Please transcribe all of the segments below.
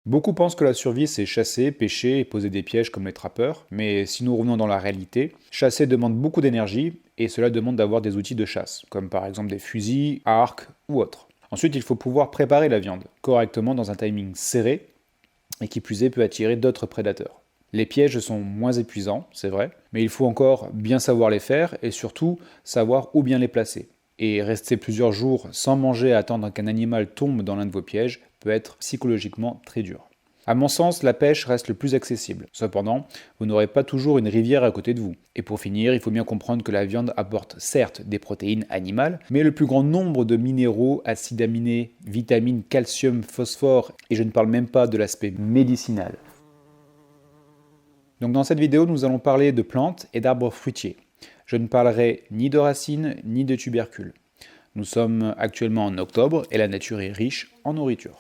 Beaucoup pensent que la survie, c'est chasser, pêcher et poser des pièges comme les trappeurs, mais si nous revenons dans la réalité, chasser demande beaucoup d'énergie et cela demande d'avoir des outils de chasse, comme par exemple des fusils, arcs ou autres. Ensuite, il faut pouvoir préparer la viande correctement dans un timing serré et qui plus est peut attirer d'autres prédateurs. Les pièges sont moins épuisants, c'est vrai, mais il faut encore bien savoir les faire et surtout savoir où bien les placer. Et rester plusieurs jours sans manger et attendre qu'un animal tombe dans l'un de vos pièges peut être psychologiquement très dur. À mon sens, la pêche reste le plus accessible. Cependant, vous n'aurez pas toujours une rivière à côté de vous. Et pour finir, il faut bien comprendre que la viande apporte certes des protéines animales, mais le plus grand nombre de minéraux, acides aminés, vitamines, calcium, phosphore, et je ne parle même pas de l'aspect médicinal. Donc dans cette vidéo, nous allons parler de plantes et d'arbres fruitiers. Je ne parlerai ni de racines ni de tubercules. Nous sommes actuellement en octobre et la nature est riche en nourriture.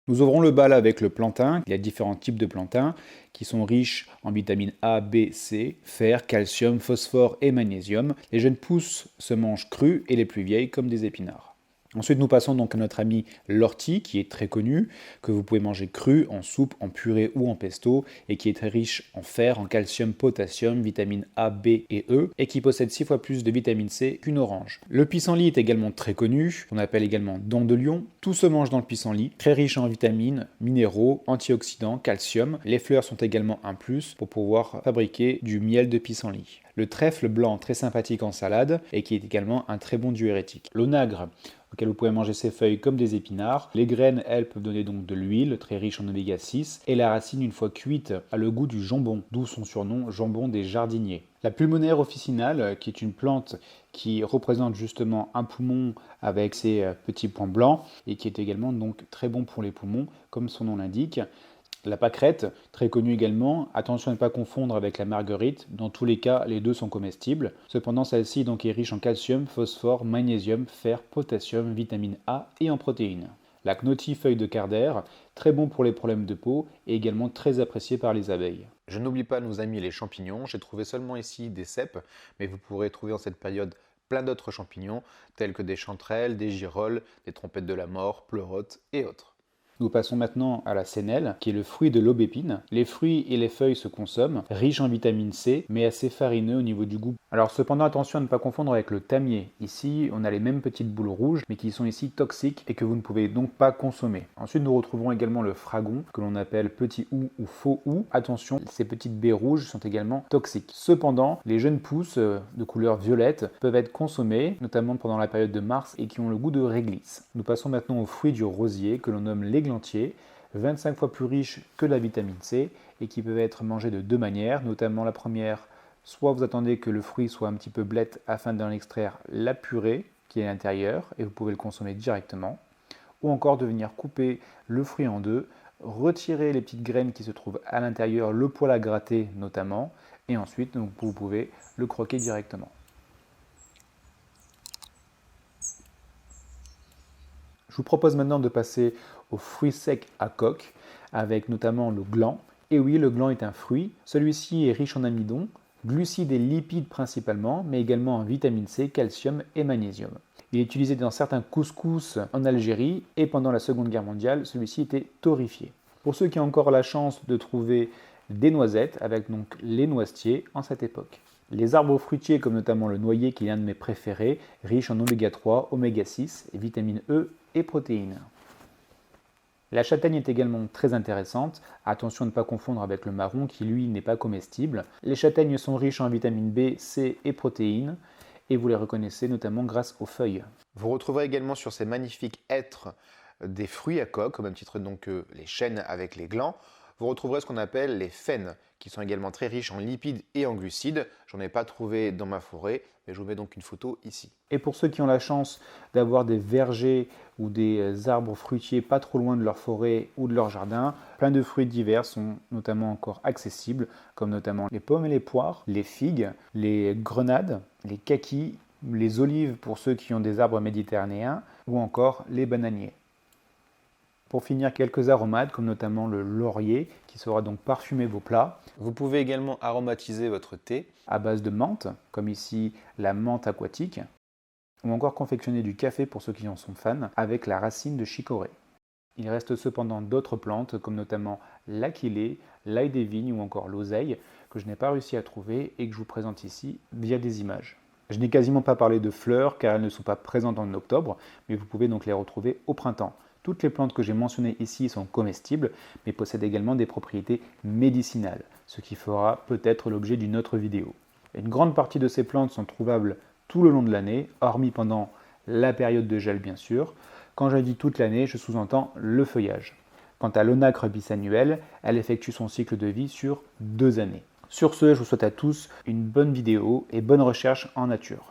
Nous ouvrons le bal avec le plantain. Il y a différents types de plantains qui sont riches en vitamines A, B, C, fer, calcium, phosphore et magnésium. Les jeunes pousses se mangent crues et les plus vieilles comme des épinards. Ensuite, nous passons donc à notre ami l'ortie, qui est très connu, que vous pouvez manger cru, en soupe, en purée ou en pesto, et qui est très riche en fer, en calcium, potassium, vitamines A, B et E, et qui possède 6 fois plus de vitamine C qu'une orange. Le pissenlit est également très connu, qu'on appelle également dent de lion. Tout se mange dans le pissenlit, très riche en vitamines, minéraux, antioxydants, calcium. Les fleurs sont également un plus pour pouvoir fabriquer du miel de pissenlit. Le trèfle blanc, très sympathique en salade, et qui est également un très bon diurétique. L'onagre, auquel vous pouvez manger ses feuilles comme des épinards. Les graines, elles, peuvent donner donc de l'huile, très riche en oméga 6, et la racine, une fois cuite, a le goût du jambon, d'où son surnom jambon des jardiniers. La pulmonaire officinale, qui est une plante qui représente justement un poumon avec ses petits points blancs, et qui est également donc très bon pour les poumons, comme son nom l'indique. La pâquerette, très connue également, attention à ne pas confondre avec la marguerite, dans tous les cas les deux sont comestibles. Cependant celle-ci donc est riche en calcium, phosphore, magnésium, fer, potassium, vitamine A et en protéines. La Knoti feuille de carder, très bon pour les problèmes de peau et également très apprécié par les abeilles. Je n'oublie pas nos amis les champignons, j'ai trouvé seulement ici des cèpes, mais vous pourrez trouver en cette période plein d'autres champignons, tels que des chanterelles, des girolles, des trompettes de la mort, pleurotes et autres. Nous passons maintenant à la sénelle, qui est le fruit de l'aubépine. Les fruits et les feuilles se consomment, riches en vitamine C, mais assez farineux au niveau du goût. Alors cependant, attention à ne pas confondre avec le tamier. Ici, on a les mêmes petites boules rouges, mais qui sont ici toxiques et que vous ne pouvez donc pas consommer. Ensuite, nous retrouverons également le fragon, que l'on appelle petit hou ou faux hou. Attention, ces petites baies rouges sont également toxiques. Cependant, les jeunes pousses de couleur violette peuvent être consommées, notamment pendant la période de mars, et qui ont le goût de réglisse. Nous passons maintenant aux fruits du rosier, que l'on nomme l'églantier, 25 fois plus riche que la vitamine C et qui peuvent être mangés de deux manières, notamment la première, soit vous attendez que le fruit soit un petit peu blette afin d'en extraire la purée qui est à l'intérieur et vous pouvez le consommer directement, ou encore de venir couper le fruit en deux, retirer les petites graines qui se trouvent à l'intérieur, le poil à gratter notamment, et ensuite donc, vous pouvez le croquer directement. Je vous propose maintenant de passer aux fruits secs à coque, avec notamment le gland. Et oui, le gland est un fruit. Celui-ci est riche en amidon, glucides et lipides principalement, mais également en vitamine C, calcium et magnésium. Il est utilisé dans certains couscous en Algérie et pendant la Seconde Guerre mondiale, celui-ci était torréfié. Pour ceux qui ont encore la chance de trouver des noisettes, avec donc les noisetiers en cette époque. Les arbres fruitiers comme notamment le noyer qui est l'un de mes préférés, riche en oméga 3, oméga 6, vitamine E et protéines. La châtaigne est également très intéressante, attention à ne pas confondre avec le marron qui lui n'est pas comestible. Les châtaignes sont riches en vitamine B, C et protéines et vous les reconnaissez notamment grâce aux feuilles. Vous retrouverez également sur ces magnifiques hêtres des fruits à coque, au même titre donc que les chênes avec les glands. vous retrouverez ce qu'on appelle les phènes, qui sont également très riches en lipides et en glucides. J'en ai pas trouvé dans ma forêt, mais je vous mets donc une photo ici. Et pour ceux qui ont la chance d'avoir des vergers ou des arbres fruitiers pas trop loin de leur forêt ou de leur jardin, plein de fruits divers sont notamment encore accessibles, comme notamment les pommes et les poires, les figues, les grenades, les kakis, les olives pour ceux qui ont des arbres méditerranéens, ou encore les bananiers. Pour finir, quelques aromates, comme notamment le laurier, qui saura donc parfumer vos plats. Vous pouvez également aromatiser votre thé à base de menthe, comme ici la menthe aquatique, ou encore confectionner du café pour ceux qui en sont fans, avec la racine de chicorée. Il reste cependant d'autres plantes, comme notamment l'aquilée, l'ail des vignes ou encore l'oseille, que je n'ai pas réussi à trouver et que je vous présente ici via des images. Je n'ai quasiment pas parlé de fleurs car elles ne sont pas présentes en octobre, mais vous pouvez donc les retrouver au printemps. Toutes les plantes que j'ai mentionnées ici sont comestibles, mais possèdent également des propriétés médicinales, ce qui fera peut-être l'objet d'une autre vidéo. Une grande partie de ces plantes sont trouvables tout le long de l'année, hormis pendant la période de gel bien sûr. Quand je dis toute l'année, je sous-entends le feuillage. Quant à l'onacre bisannuelle, elle effectue son cycle de vie sur 2 années. Sur ce, je vous souhaite à tous une bonne vidéo et bonne recherche en nature.